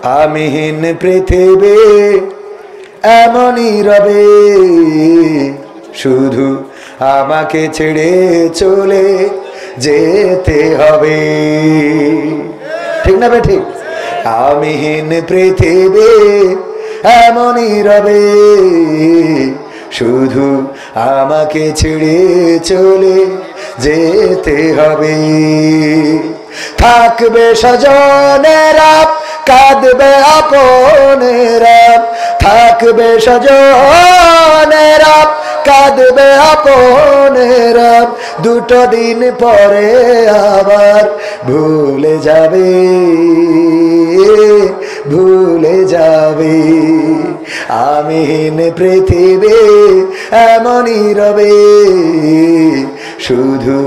আমিহীন পৃথিবী এমনই রবে, শুধু আমাকে ছেড়ে চলে যেতে হবে। ঠিক না বে ঠিক? আমিহীন পৃথিবী এমনই রবে, শুধু আমাকে ছেড়ে চলে যেতে হবে। থাকবে স্বজনেরা, কাঁদবে আপনেরা, থাকবে স্বজনেরা, কাঁদবে আপনেরা, দুটো দিন পরে আবার ভুলে যাবে, ভুলে যাবে। আমিহীন পৃথিবী এমনই রবে, শুধু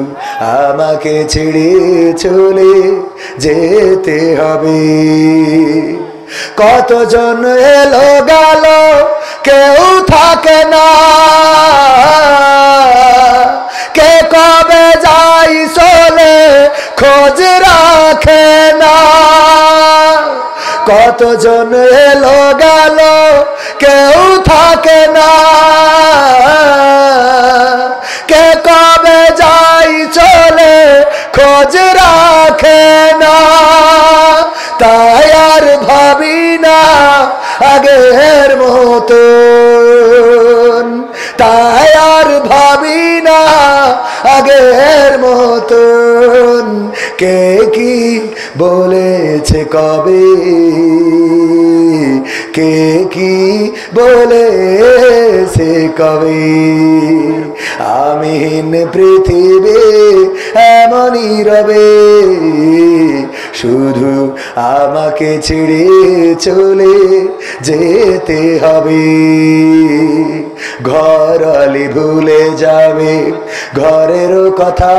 আমাকে ছেড়ে চলে যেতে হবে। কতজন এলো গেল, কেউ থাকে না, কে কবে যাই চলে খোঁজ রাখে না। কতজন এলো গেল, কেউ থাকে না, কে কবে যাই চলে খোঁজ রাখে না। তাই আর ভাবি না আগের মতন, তাই আর ভাবি না আগের মতন। কে কি বলেছে কবে, কে কি বলেছে কবে। আমিহীন পৃথিবী এমনই রবে, শুধু আমাকে ছেড়ে চলে যেতে হবে। ঘরলি ভুলে যাবে ঘরের কথা,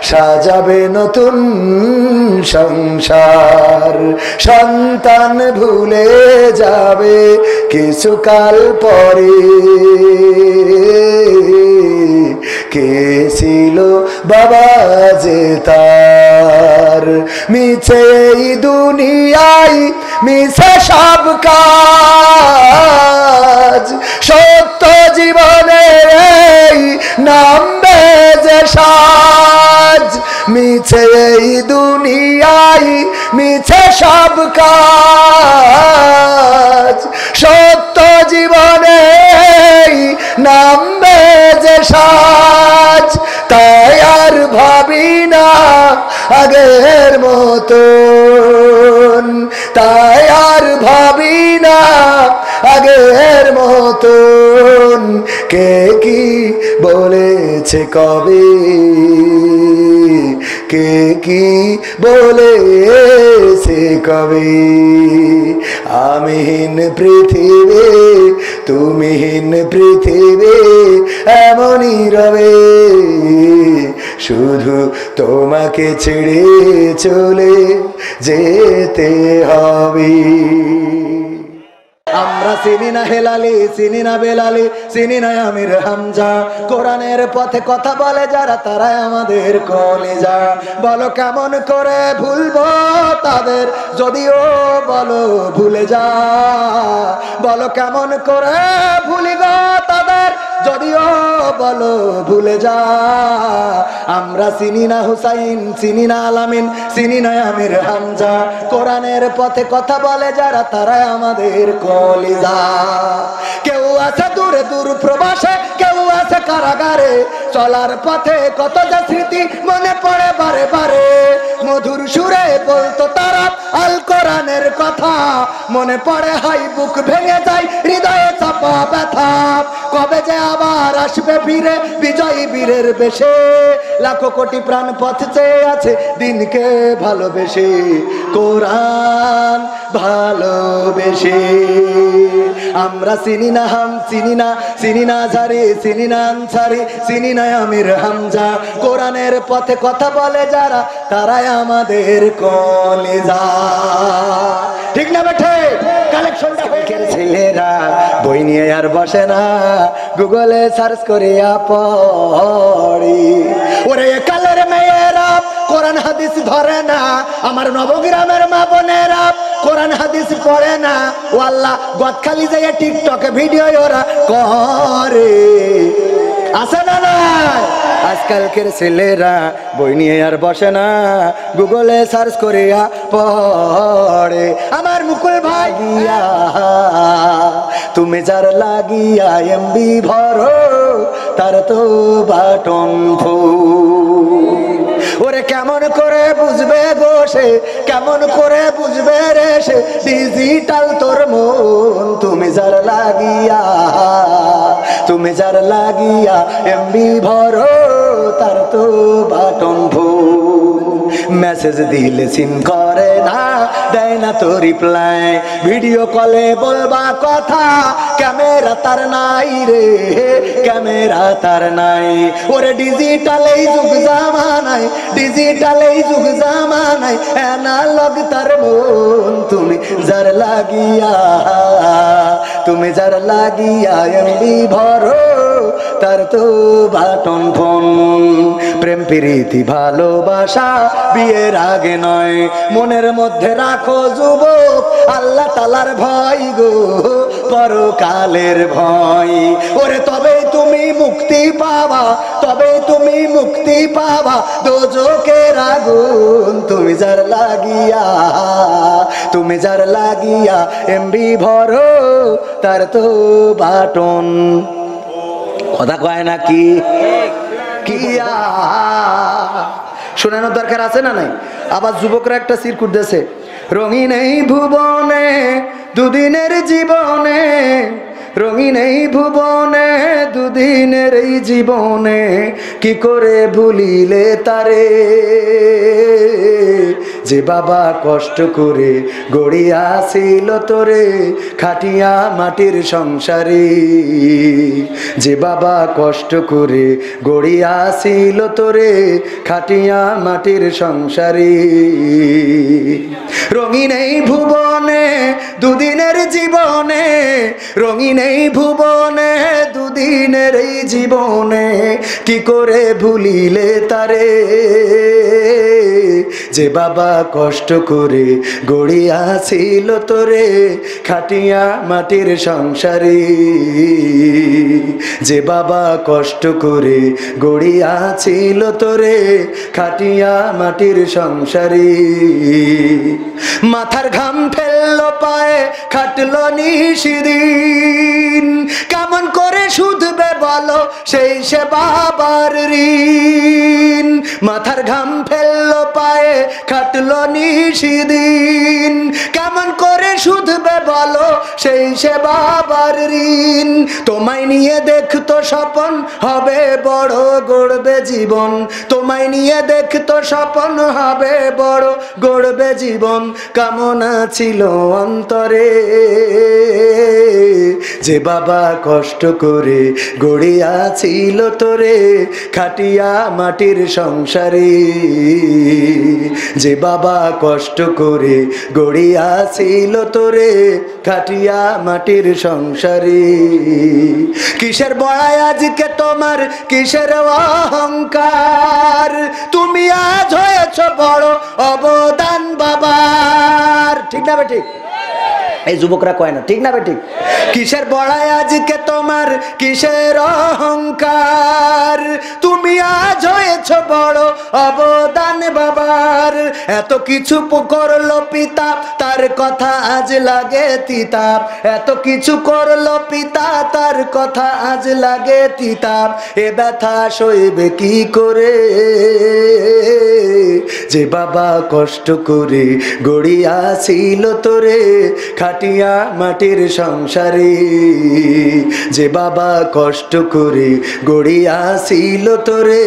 সাজাবে নতুন সংসার। সন্তান ভুলে যাবে কিছুকাল পরে, কে ছিল বাবা যে তার। মিছে এই দুনিয়ায় মিছে সব কাজ, সত্য জীবনের এই নামবে যে সাজ। মিছে এই দুনিয়ায় মিছে সব কাজ, সত্য জীবনে নামবে যে সাজ। তাই আর ভাবি না আগের মতন, তাই আর ভাবি না আগের মতন। কে কি বলেছে কবে, কে কি বলেছে কবে। আমিহীন পৃথিবী তুমিহীন পৃথিবী এমনই রবে, শুধু তোমাকে ছেড়ে চলে যেতে হবে। আমরা চিনি না হেলালি, চিনি না বেলালি, চিনি না আমির হামজা। কোরআনের পথে কথা বলে যারা, তারাই আমাদের কলিজা। বলো কেমন করে ভুলবো তাদের, যদিও বলো ভুলে যা। বলো কেমন করে ভুলি গো তাদের, যদিও বলো ভুলে যা। আমরা চিনি না হুসাইন, চিনি না আলামিন, চিনি না আমির হামজা। কোরআনের পথে কথা বলে যারা, তারাই আমাদের কলিজা। কেউ আছে দূরে দূর প্রবাসে, কেউ আছে কারাগারে। চলার পথে কত যে স্মৃতি মনে পড়ে বারে বারে। মধুর সুরে বলতো তারা আল কোরআনের কথা, মনে পড়ে হাই বুক ভেঙে যায়, হৃদয়ে চাপা ব্যথা। কবে যে আবার আসবে ফিরে বিজয়ী বীরের বেশে। লাখো কোটি প্রাণ পথ চেয়ে আছে দিনকে ভালোবেসে, কোরআন ভালোবেসে। আমরা চিনি না হাম, চিনি না, চিনি না ঝারি, চিনি না আনসারি, চিনি না আমির হামজা। কোরআনের পথে কথা বলে যারা, তারাই আমাদের কলিজা। ঠিক না বেঠে? কালেকশনটা ছেলেরা বই নিয়ে আর বসে না, গুগলে সার্চ করে পড়ি। ওরে কালের মেয়েরা কোরআন কোরআন হাদিস ধরে না, আমার নবগ্রামের মা বোনেরা কোরআন হাদিস পড়ে না, ও আল্লাহ গদখালি যাইয়া টিকটকে ভিডিও ওরা করে, আছে না নাই? আজকালকের ছেলেরা বই নিয়ে আর বসে না, গুগলে সার্চ করিয়া পড়ে। আমার মুকুল ভাই গিয়া তুমি যার লাগিয়া এমবি ভরো, তার তো বাটন ফুল। ওরে কেমন করে বুঝবে গো সে, কেমন করে বুঝবে রে সে, ডিজিটাল তোর মন। তুমি যার লাগিয়া, তুমি যার লাগিয়া এমবি ভরো, তার তো বাটন ফুল। মেসেজ দিলে সিন করে না, দেয় না তো রিপ্লাই, ভিডিও কলে বলবা কথা, ক্যামেরা তার নাই রে, ক্যামেরা তার নাই। ওরে ডিজিটাল এই যুগ জামানায়, ডিজিটাল এই যুগ জামানায় অ্যানালগ তার মন। তুমি যার লাগিয়া, তুমি যার লাগিয়া এমবি ভরো, তার তো বাটন ফোন। প্রেম প্রীতি ভালোবাসা বিয়ের আগে নয়, মনের মধ্যে রাখো যুবক আল্লাহ তাআলার ভয় গো, পরকালের ভয়। ওরে তবেই তুমি মুক্তি পাবা, তবেই তুমি মুক্তি পাবা দোজখের আগুন। তুমি যার লাগিয়া, তুমি যার লাগিয়া এমবি ভরো, তার তো বাটন। কথা কয় না কি কিয়া শোনানোর দরকার আছে না নাই? আবার যুবকরা একটা সিরকুট দেশে, রঙিন এই ভুবনে দুদিনের জীবনে, রঙিন এই ভুবনে দুদিনের এই জীবনে, কি করে ভুলিলে তারে, যে বাবা কষ্ট করে গড়িয়াছিল তোরে খাটিয়া মাটির সংসারে, যে বাবা কষ্ট করে গড়িয়াছিল তোরে খাটিয়া মাটির সংসারে। রঙিন এই ভুবনে দুদিনের জীবনে, রঙিন এই ভুবনে দুদিনের এই জীবনে, কি করে ভুলিলে তারে, যে বাবা কষ্ট করে গড়িয়াছিল তোরে খাটিয়া মাটির সংসারে, যে বাবা কষ্ট করে গড়িয়াছিল তোরে খাটিয়া মাটির সংসারে। মাথার ঘাম ফেললো পায়ে খাটলো নিশিদিন, কেমন করে শুধবে বলো সেই সে বাবার ঋণ। মাথার ঘাম ফেললো পায়ে খাটলো নিশিদিন, কেমন করে শুধবে বলো সেই সে বাবার ঋণ। তোমায় নিয়ে দেখতো স্বপন হবে বড় গড়বে জীবন, তোমায় নিয়ে দেখতো স্বপন হবে বড় গড়বে জীবন, কামনা ছিল অন্তরে, যে বাবা কষ্ট করে গড়িয়াছিল তোরে খাটিয়া মাটির সংসারে, যে বাবা কষ্ট করে গড়িয়াছিল তোরে খাটিয়া মাটির সংসারে। কিসের বড়াই আজকে তোমার, কিসের অহংকার, তুমি আজ হয়েছ বড় অবদান বাবার। ঠিক না বেঠিক? এই যুবকরা কয় না ঠিক না বেঠিক? কিসের বড়াই আজকে তোমার, কিসের অহংকার, তুমি আজ হয়েছ বড় অবদান বাবার। এত কিছু করলো পিতা, তার কথা আজ লাগে তিতাব, এত কিছু করলো পিতা, তার কথা আজ লাগে তিতাব। এ ব্যথা সইবে কি করে, যে বাবা কষ্ট করে গড়িয়াছিল তোরে খাটিয়া মাটির সংসারে, যে বাবা কষ্ট করে গড়িয়াছিল তোরে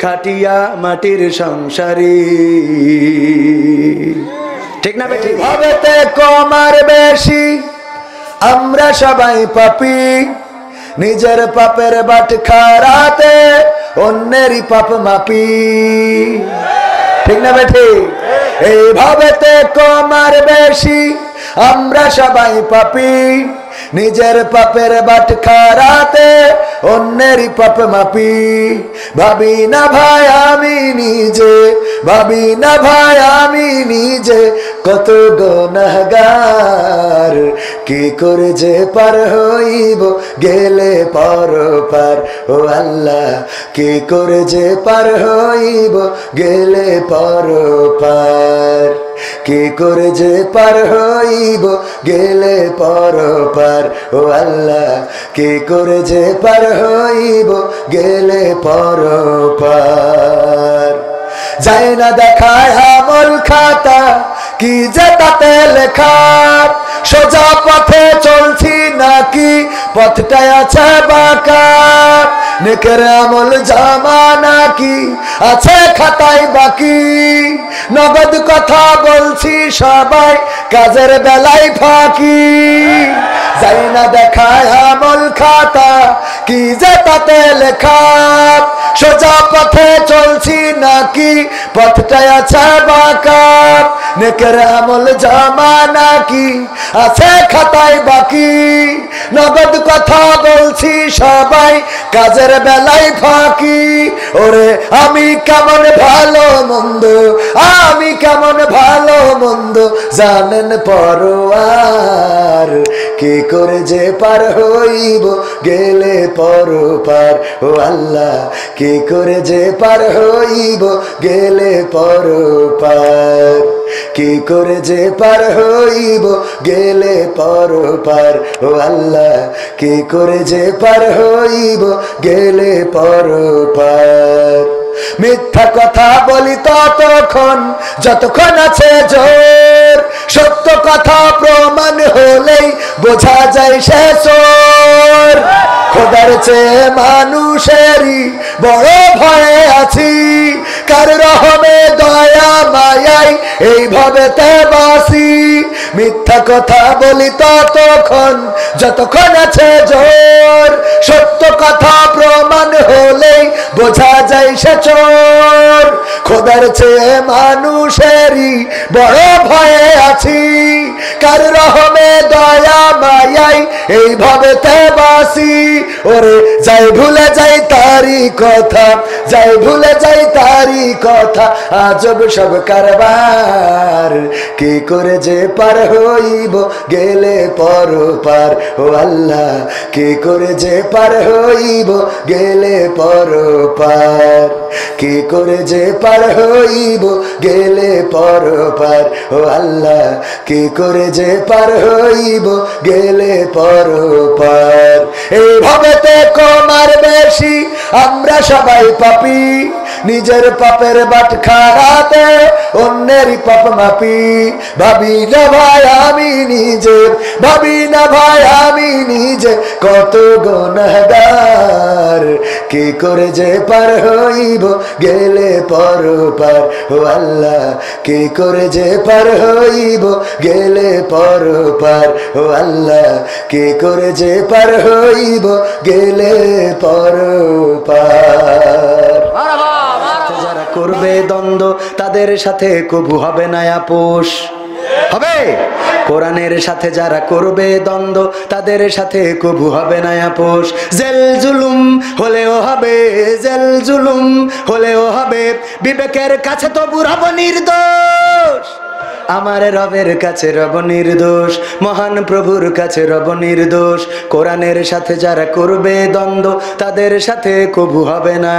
খাটিয়া মাটির সংসারে। ঠিক না বেঠিক? হবেতে কম আর বেশি আমরা সবাই পাপী, নিজের পাপের বাটখারাতে অন্যেরই পাপ মাপি। ঠিক না বেঠিক? এইভাবেতে কম আর বেশি আমরা সবাই পাপী, নিজের পাপের বাটখারাতে অন্যেরই পাপ মাপি। ভাবি না ভাই আমি নিজে, ভাবি না ভাই আমি নিজে কত গুনাহগার। কি করে যে পার হইব গেলে পরপার, ও আল্লাহ কি করে যে পার হইব গেলে পরপার। কি করে যে পার হইব গেলে পরপার, ও আল্লাহ কি করে যে পার হইব গেলে পরপার। যায় না দেখায় আমল খাতা, কি যে তাতে লেখা, সোজা পথে চলছি নাকি পথটাই আছে বাঁকা। নেকের আমল জমা নাকি আছে খাতায় বাকি, নগদ কথা বলছি সবাই কাজের বেলায় ফাঁকি। যাই না দেখায় আমল খাতা, কি যে তাতে লেখা, সোজা পথে চলছি নাকি পথটাই আছে বাঁকা। নেকের আমল জমা নাকি আছে খাতায় বাকি, নগদ কথা বলছি সবাই কাজের বেলায় ফাঁকি। ওরে আমি কেমন ভালো মন্দ, আমি কেমন ভালো মন্দ জানেন পরোয়ার। কি করে যে পার হইব গেলে পরপার, ও আল্লাহ কি করে যে পার হইব গেলে পরপার। কি করে যে পার হইব গেলে পরপার, ও আল্লাহ কি করে যে পার হইব গেলে পরপার। মিথ্যা কথা বলি ততক্ষণ যতক্ষণ আছে জোর, সত্য কথা প্রমাণ হলেই বোঝা যায় সে চোর। খোদার চেয়ে মানুষেরই বড় ভয়ে আছি, কার রহমে দয়া মায়াই এইভাবে তে বাসি। মিথ্যা কথা বলি ততক্ষণ যতক্ষণ আছে জোর, সত্য কথা প্রমাণ হলেই বোঝা যায় সে চোর। খোদার চেয়ে মানুষেরই বড় ভয়ে আছি, কার রহমে দয়া মায়াই এইভাবে তে বাসি। ওরে যাই ভুলে যাই তারি কথা, যাই ভুলে যাই তারি কথা, আজব সব কারবার। কি করে যে পার হইব গেলে পরপার, ও আল্লাহ কি করে যে পার হইব গেলে পরপার। কি করে যে পার হইব গেলে পরপার, ও আল্লাহ কি করে যে পার হইব গেলে পরপার। এইভাবে তে কমার বেশি আমরা সবাই পাপি, নিজের পাপের বাটখারাতে অন্যেরই পাপ মাপি। ভাবি না ভাই আমি নিজে, ভাবি না ভাই আমি নিজে কত গুনাহগার। কি করে যে পার হইব গেলে পরপার, ও আল্লাহ কি করে যে পার হইব গেলে পরপার, ও আল্লাহ কি করে যে পার হইব গেলে পরপার। যারা করবে দ্বন্দ্ব তাদের সাথে কবু হবে না আপোষ, হবে। কোরআনের সাথে যারা করবে দ্বন্দ্ব তাদের সাথে কবু হবে না আপোষ। জেল জুলুম হলেও হবে, জেল জুলুম হলেও হবে, বিবেকের কাছে তবু রব নির্দোষ। আমার রবের কাছে রব নির্দোষ, মহান প্রভুর কাছে রব নির্দোষ। কোরআনের সাথে যারা করবে দ্বন্দ্ব তাদের সাথে কবু হবে না।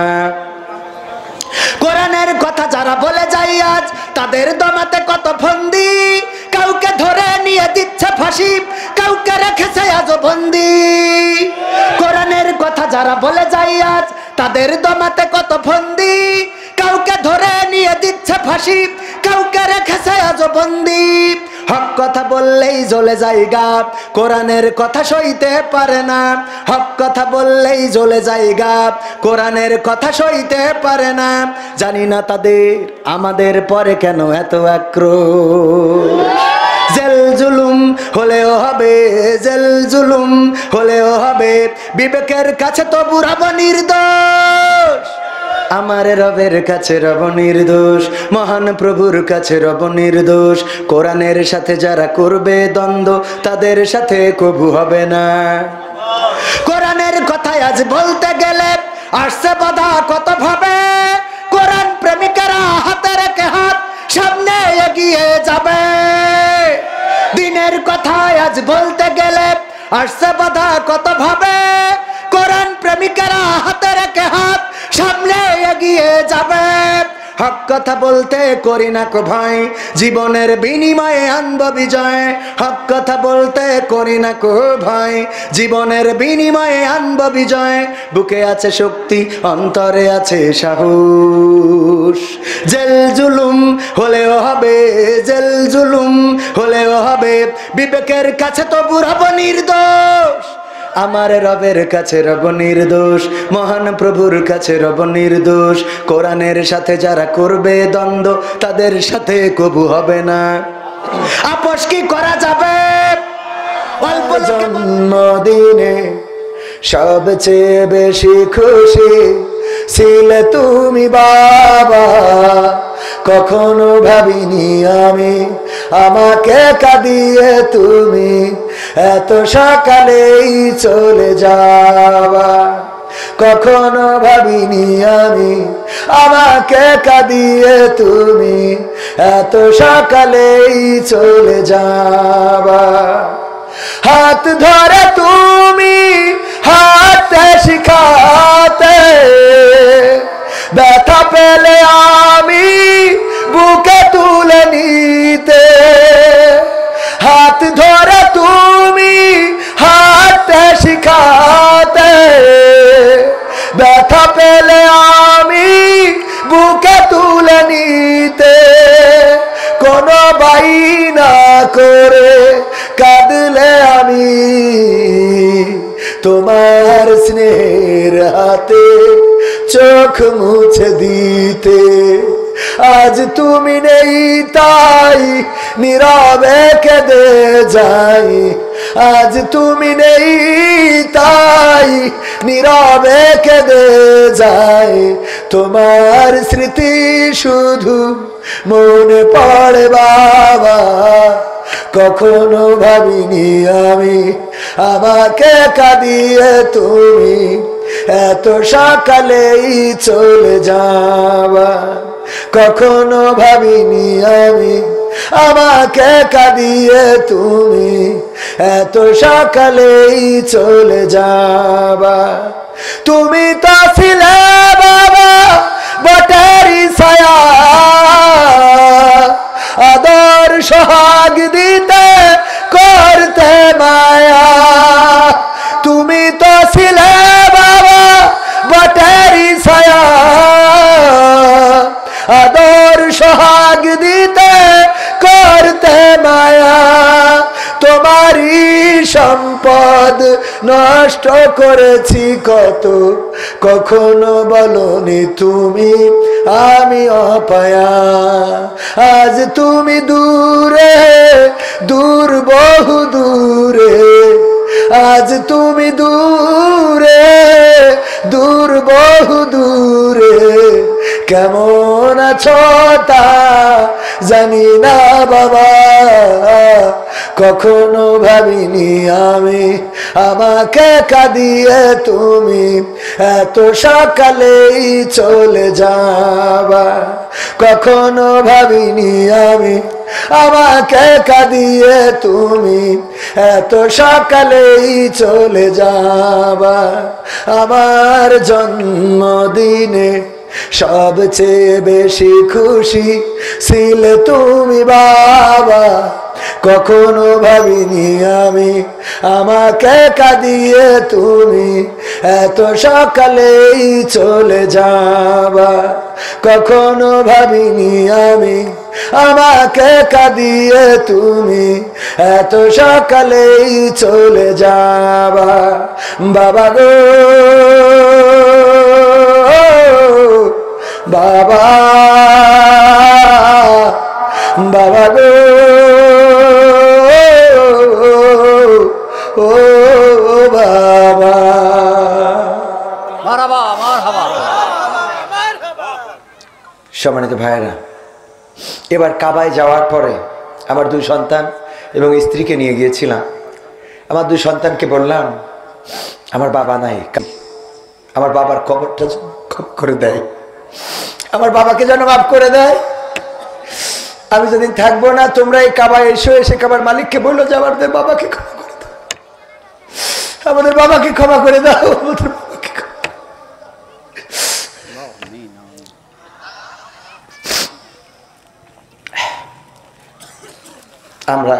কোরআনের কথা যারা বলে যায় আজ তাদের দমাতে কত ফন্দি, কাউকে ধরে নিয়ে দিচ্ছে ফাঁসি, কাউকে রেখেছে আজ বন্দি। কোরআনের কথা যারা বলে যায় আজ তাদের দমাতে কত ফন্দি, কাউকে ধরে নিয়ে দিচ্ছে ফাঁসি, কাউকে রেখেছে আজ বন্দি। হক কথা বললেই জ্বলে যায় গা, কোরআনের কথা সইতে পারে না। হক কথা বললেই জ্বলে যায় গা, কোরআনের কথা সইতে পারে না। জানি না তাদের আমাদের পরে কেন এত আক্রোশ। জেল জুলুম হলেও হবে, জেল জুলুম হলেও হবে, বিবেকের কাছে তবু রব নির্দোষ। আমার রবের কাছে রব নির্দোষ, মহান প্রভুর কাছে রব নির্দোষ। কোরআনের সাথে যারা করবে দ্বন্দ্ব তাদের সাথে কবু হবে না। কোরআনের কথায় আজ বলতে গেলে আসছে বাধা কত ভাবে। কোরআন প্রেমিকেরা হাতে রেখে হাত সামনে এগিয়ে যাবে। দিনের কথায় আজ বলতে গেলে আসছে বাধা কত ভাবে। কোরআন প্রেমিকেরা হাতে রেখে হাত সামনে এগিয়ে যাবে। হক কথা বলতে করি না কো ভয়, জীবনের বিনিময়ে আনব বিজয়। হক কথা বলতে করি না কো ভয়, জীবনের বিনিময়ে আনব বিজয়। বুকে আছে শক্তি, অন্তরে আছে সাহস। জেল জুলুম হলেও হবে, জেল জুলুম হলেও হবে, বিবেকের কাছে তবু রব নির্দোষ। আমার রবের কাছে রব নির্দোষ, মহান প্রভুর কাছে রব নির্দোষ। কোরআনের সাথে যারা করবে দ্বন্দ্ব তাদের সাথে কবু হবে না। আপোষ কি করা যাবে? অল্প জন্মদিনে সবচেয়ে বেশি খুশি ছিলে তুমি বাবা। কখনো ভাবিনি আমি আমাকে কাঁদিয়ে তুমি এত সকালেই চলে যাবা। কখনো ভাবিনি আমি আমাকে কাঁদিয়ে তুমি এত সকালেই চলে যাবা। হাত ধরে তুমি হাঁটতে শিখাতে, ব্যথা পেলে আমি বুকে তুলে নিতে। হাত ধরে তুমি হাঁটতে শিখাতে, ব্যথা পেলে আমি বুকে তুলে নিতে। কোনো বাইনা করে কাঁদলে আমি তোমার স্নেহের হাতে চোখ মুছে দিতে। আজ তুমি নেই তাই নীরবে কেঁদে যাই। আজ তুমি নেই তাই নীরবে কেঁদে যাই। তোমার স্মৃতি শুধু মনে পড়ে বাবা। কখনো ভাবিনি আমি আমাকে কাঁদিয়ে তুমি এত সকালেই চলে যাবা। কখনো ভাবিনি আমি আমাকে কাঁদিয়ে তুমি এত সকালেই চলে যাবা। তুমি তো ছিলে বাবা বটেরই ছায়া, আদর সোহাগ দিতে করতে মায়া। তুমি তো ছিলে বাবা বটেরই ছায়া, আদর সোহাগ দিতে করতে মায়া। তোমারই সম্পদ নষ্ট করেছি কত, কখনো বলনি তুমি আমি অপায়া। আজ তুমি দূরে দূর বহু দূরে, আজ তুমি দূরে দূর বহু দূরে। কেমন আছো তা জানি না বাবা। কখনো ভাবিনি আমি আমাকে কাঁদিয়ে তুমি এত সকালেই চলে যাবা। কখনো ভাবিনি আমি আমাকে কাঁদিয়ে তুমি এত সকালেই চলে যাবা। আমার জন্মদিনে সবচেয়ে বেশি খুশি ছিলে তুমি বাবা। কখনো ভাবিনি আমি আমাকে কাঁদিয়ে তুমি এত সকালেই চলে যাবা। কখনো ভাবিনি আমি আমাকে কাঁদিয়ে তুমি এত সকালেই চলে যাবা। বাবা গো বাবা, বাবা গো ও বাবা। মারহাবা মারহাবা। সম্মানিত ভাইয়েরা, এবার কাবায় যাওয়ার পরে আমার 2 সন্তান এবং স্ত্রীকে নিয়ে গিয়েছিলাম। আমার 2 সন্তানকে বললাম, আমার বাবা নাই, আমার বাবার কবরটা ক্ষমা করে দেয়, আমার বাবাকে যেন মাফ করে দেয়। আমি যেদিন থাকবো না, তোমরা এই কাবায় এসে কাবার মালিককে বললো যে আমাদের বাবাকে ক্ষমা করে দাও, আমাদের বাবাকে ক্ষমা করে দাও, আমাদের বাবাকে আমরা